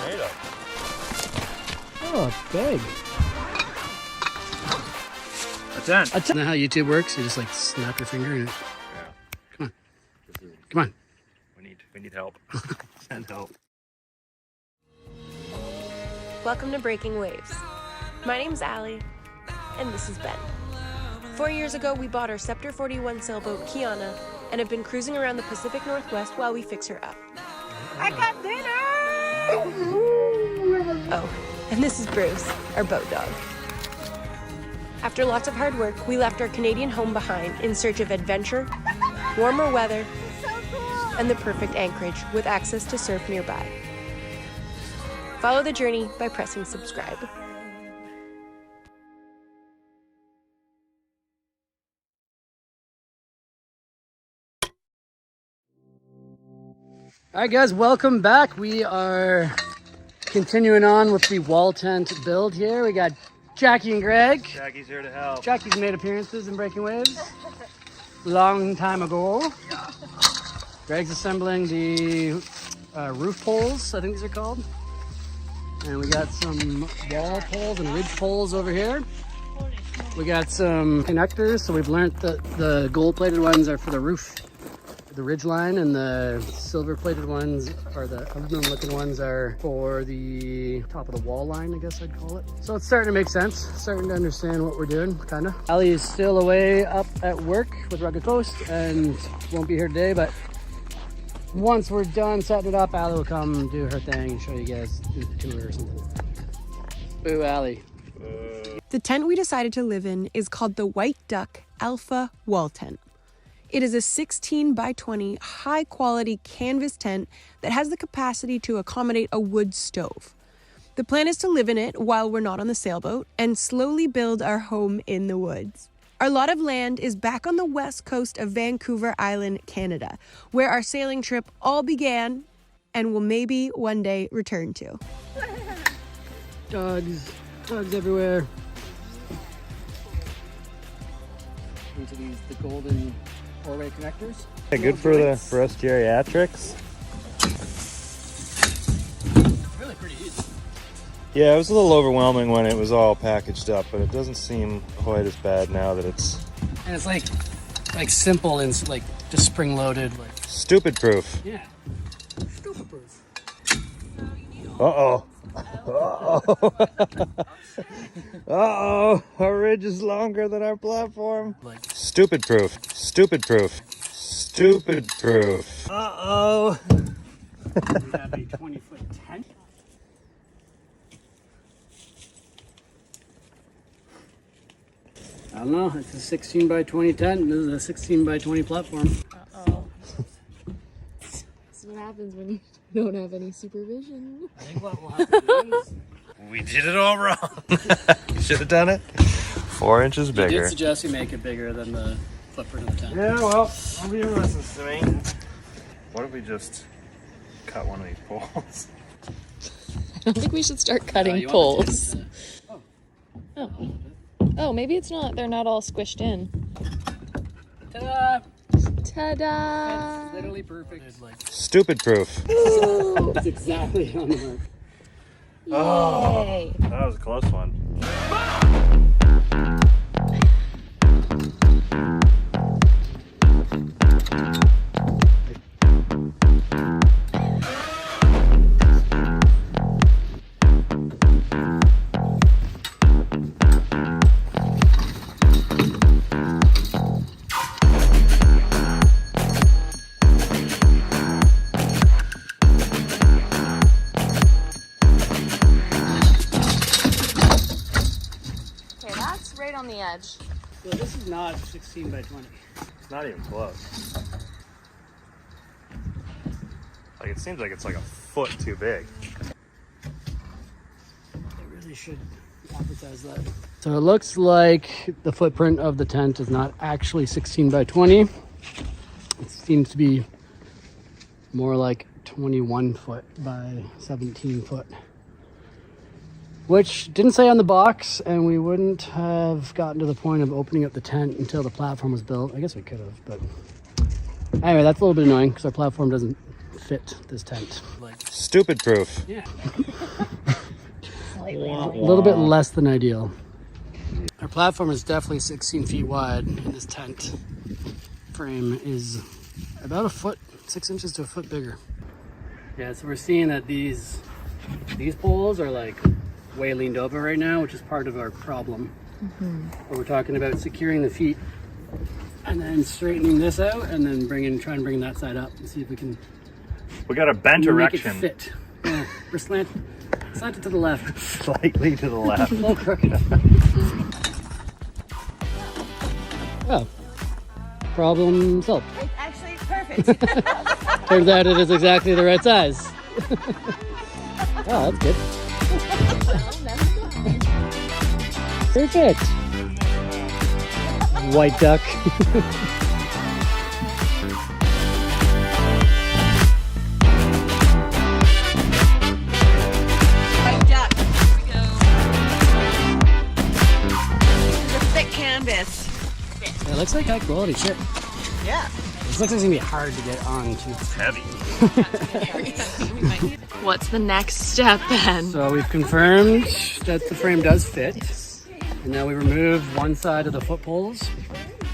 made of? Oh, big. A tent. Isn't that how YouTube works? You just like snap your finger and Yeah. Come on. Come on. We need help. Send help. Welcome to Breaking Waves. My name's Alli, and this is Ben. 4 years ago, we bought our Scepter 41 sailboat, Kiana, and have been cruising around the Pacific Northwest while we fix her up. I got dinner! Oh, and this is Bruce, our boat dog. After lots of hard work, we left our Canadian home behind in search of adventure, warmer weather, and the perfect anchorage with access to surf nearby. Follow the journey by pressing subscribe. All right, guys, welcome back. We are continuing on with the wall tent build here. We got Jackie and Greg. Jackie's here to help. Jackie's made appearances in Breaking Waves long time ago. Greg's assembling the roof poles, I think these are called. And we got some wall poles and ridge poles over here. We got some connectors, so we've learned that the gold-plated ones are for the roof, the ridge line, and the silver-plated ones, or the aluminum-looking ones, are for the top of the wall line, I guess I'd call it. So it's starting to make sense, starting to understand what we're doing, kind of. Allie is still away up at work with Rugged Post and won't be here today, but once we're done setting it up, Allie will come do her thing and show you guys the tour or something. Boo, Allie. The tent we decided to live in is called the White Duck Alpha Wall Tent. It is a 16 by 20 high quality canvas tent that has the capacity to accommodate a wood stove. The plan is to live in it while we're not on the sailboat and slowly build our home in the woods. Our lot of land is back on the west coast of Vancouver Island, Canada, where our sailing trip all began and will maybe one day return to. Dogs everywhere. Into the golden four-way connectors. Yeah, good for us geriatrics. It's really pretty easy. Yeah, it was a little overwhelming when it was all packaged up, but it doesn't seem quite as bad now that it's... And it's like simple and like just spring-loaded. Like... Stupid proof. Yeah. Stupid proof. Uh-oh. Uh-oh. Uh-oh. Our ridge is longer than our platform. Like... Stupid proof. Stupid proof. Stupid proof. Uh-oh. We have a 20-foot tent. I don't know, it's a 16 by 20 tent and this is a 16 by 20 platform. Uh-oh. This is what happens when you don't have any supervision. I think what will happen is... We did it all wrong. You should have done it 4 inches I bigger. did suggest you make it bigger than the footprint of the tent. Yeah, well, nobody listens to me. What if we just cut one of these poles? I don't think we should start cutting You want the poles. tent to- Oh. Oh, maybe it's not. They're not all squished in. Ta-da! Ta-da! That's literally perfect. Like, Stupid proof. it's exactly on the mark. Oh, Yay. that was a close one. Okay, that's right on the edge. So this is not 16 by 20. It's not even close. Like, it seems like it's like a foot too big. They really should advertise that. So it looks like the footprint of the tent is not actually 16 by 20. It seems to be more like 21 foot by 17 foot. Which didn't say on the box, and we wouldn't have gotten to the point of opening up the tent until the platform was built. I guess we could have, but anyway, that's a little bit annoying because our platform doesn't fit this tent. Like, Stupid proof. yeah. A little bit less than ideal. Our platform is definitely 16 feet wide, and this tent frame is about a foot, 6 inches to a foot bigger. Yeah, so we're seeing that these poles are like way leaned over right now, which is part of our problem. But we're talking about securing the feet and then straightening this out, and then try and bring that side up and see if we can. We got a bent make erection. it fit. Yeah, we're slanted to the left. Slightly to the left. A little crooked. Oh, problem solved. It's actually perfect. Turns out it is exactly the right size. Oh, that's good. Perfect. White duck. White duck. Here we go. This is a thick canvas. It looks like high quality shit. Yeah. This looks like it's gonna be hard to get on too. It's heavy. What's the next step then? So we've confirmed that the frame does fit. And now we remove one side of the foot poles.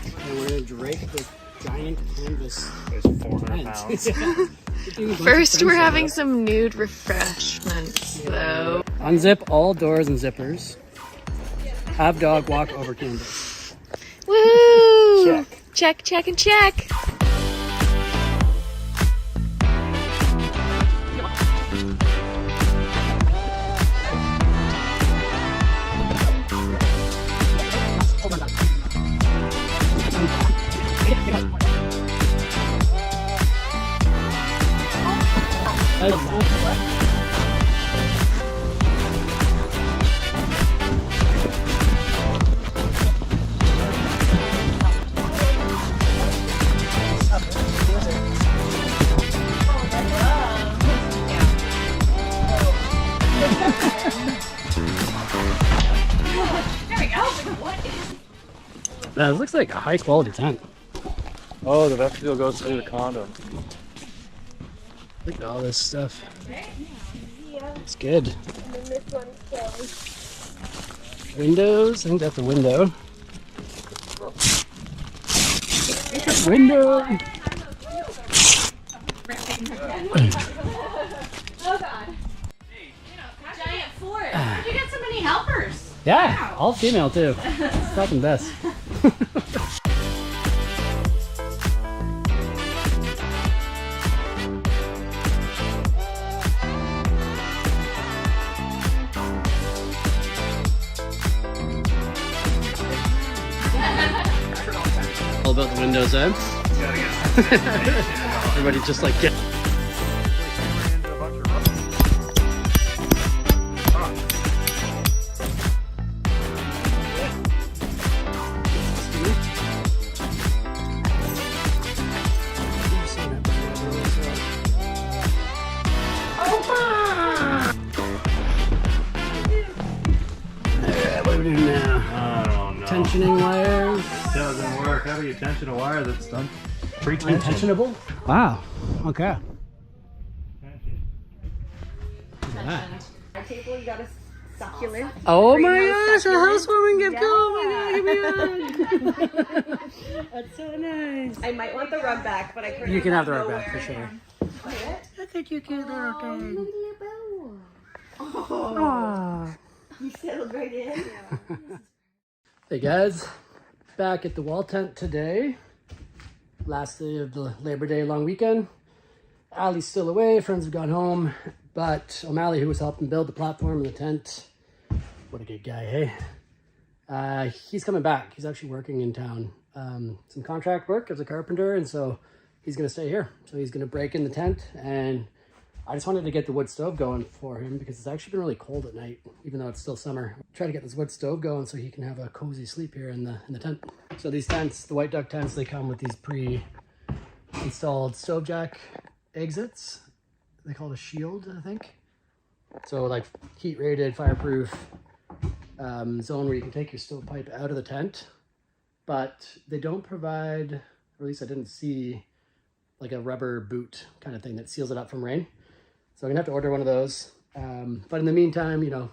And we're gonna drape this giant canvas. It's 400 pounds. First, we're having some nude refreshments, though. Unzip all doors and zippers. Have dog walk over canvas. Woo! Check. Check, check, and check. That looks like a high quality tent. Oh, the vestibule goes through the condo. Look at all this stuff. It's good. Windows, I think that's a window. Window! Giant fort. Where'd you get so many helpers? Yeah, all female too. It's fucking best. All about the windows, eh? Everybody just like get. What are we doing now? I don't know. Tensioning wires. Doesn't work. How do you tension a wire that's done pre-tension? Untensionable? Wow. Okay. Look at that. Our table, you got a succulent. Oh my gosh, a housewarming gift. Oh my god, give me one. That's so nice. I might want the rug back, but I couldn't. You can have the rug back for sure. I think you can, little thing. Oh, you settled right in. Hey guys, back at the wall tent today. Last day of the Labor Day long weekend. Allie's still away, friends have gone home, but O'Malley, who was helping build the platform and the tent, what a good guy, hey? He's coming back. He's actually working in town. Some contract work as a carpenter, and so he's gonna stay here. So he's gonna break in the tent, and I just wanted to get the wood stove going for him because it's actually been really cold at night, even though it's still summer. Try to get this wood stove going so he can have a cozy sleep here in the tent. So these tents, the white duck tents, they come with these pre-installed stove jack exits. They call it a shield, I think. So like heat rated, fireproof zone where you can take your stovepipe out of the tent, but they don't provide, or at least I didn't see like a rubber boot kind of thing that seals it up from rain. So I'm gonna have to order one of those. But in the meantime, you know,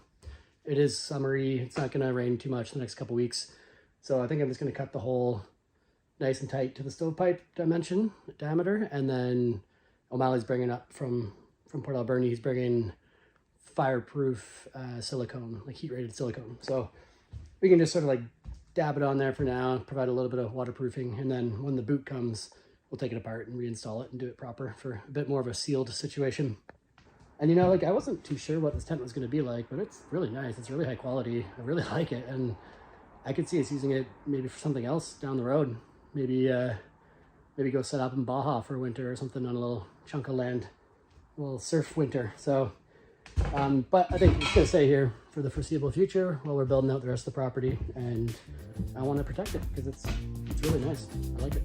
it is summery. It's not gonna rain too much the next couple weeks. So I think I'm just gonna cut the hole nice and tight to the stovepipe diameter. And then O'Malley's bringing up from Port Alberni, he's bringing fireproof silicone, like heat rated silicone. So we can just sort of like dab it on there for now, provide a little bit of waterproofing. And then when the boot comes, we'll take it apart and reinstall it and do it proper for a bit more of a sealed situation. And you know, like I wasn't too sure what this tent was going to be like, but it's really nice. It's really high quality. I really like it. And I could see us using it maybe for something else down the road. Maybe go set up in Baja for winter or something on a little chunk of land, a little surf winter. So, but I think it's going to stay here for the foreseeable future while we're building out the rest of the property. And I want to protect it because it's really nice. I like it.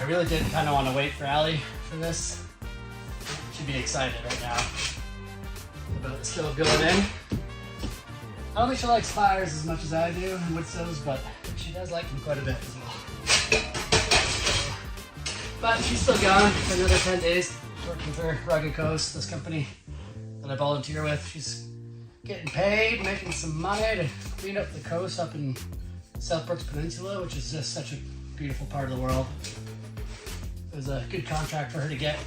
I really did kind of want to wait for Allie for this. She'd be excited right now about the stove going in. I don't think she likes fires as much as I do and wood stoves, but she does like them quite a bit as well. But she's still gone for another 10 days working for Rugged Coast, this company that I volunteer with. She's getting paid, making some money to clean up the coast up in South Brooks Peninsula, which is just such a beautiful part of the world. It was a good contract for her to get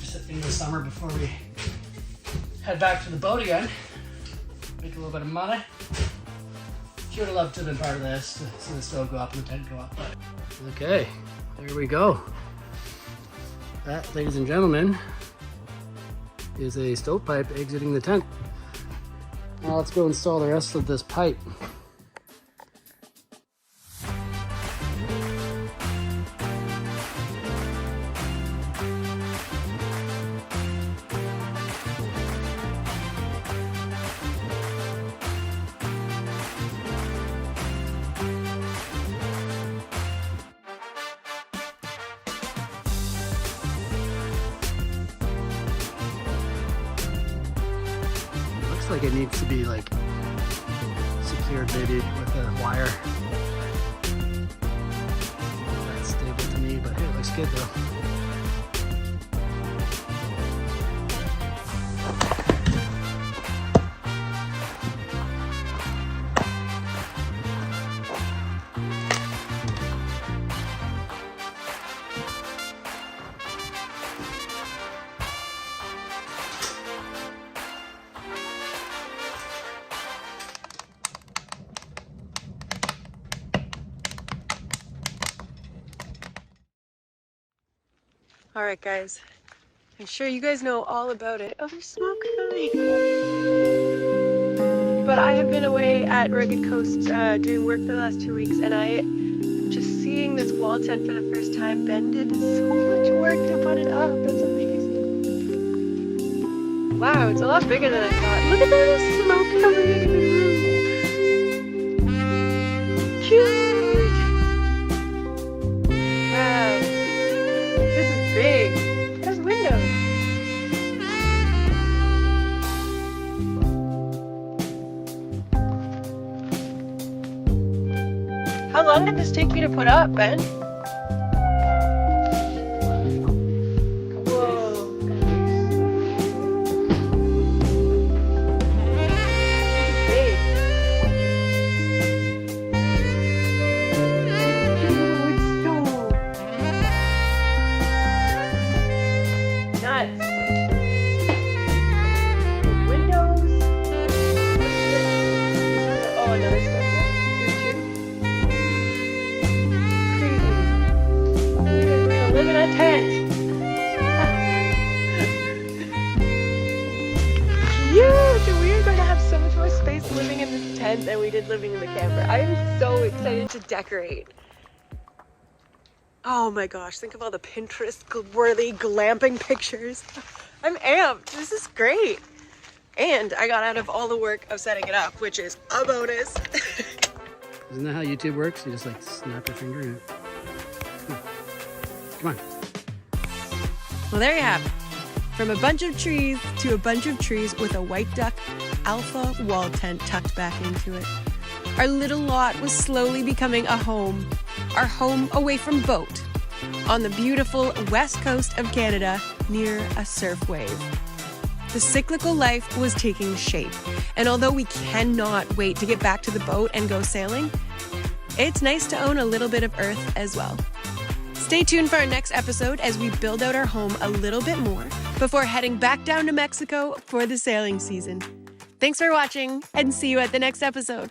just at the end of the summer before we head back to the boat again. Make a little bit of money. She would have loved to have been part of this, to see the stove go up and the tent go up. Okay, there we go. That, ladies and gentlemen, is a stovepipe exiting the tent. Now let's go install the rest of this pipe. Like it needs to be like secured maybe with a wire. That's stable to me, but hey, it looks good though. All right, guys. I'm sure you guys know all about it. Oh, there's smoke coming. But I have been away at Rugged Coast doing work for the last 2 weeks, and I just seeing this wall tent for the first time. Ben did so much work to put it up. That's amazing. Wow, it's a lot bigger than I thought. Look at all the smoke coming in the room. Cute. Wow. This is big. There's windows. How long did this take me to put up, Ben? tent than we did living in the camper. I am so excited to decorate. Oh my gosh, think of all the Pinterest-worthy glamping pictures. I'm amped. This is great. And I got out of all the work of setting it up, which is a bonus. Isn't that how YouTube works? You just like snap your finger and come on. Well, there you have it. From a bunch of trees to a bunch of trees with a white duck alpha wall tent tucked back into it. Our little lot was slowly becoming a home. Our home away from boat. On the beautiful west coast of Canada near a surf wave. The cyclical life was taking shape. And although we cannot wait to get back to the boat and go sailing, it's nice to own a little bit of earth as well. Stay tuned for our next episode as we build out our home a little bit more before heading back down to Mexico for the sailing season. Thanks for watching and see you at the next episode.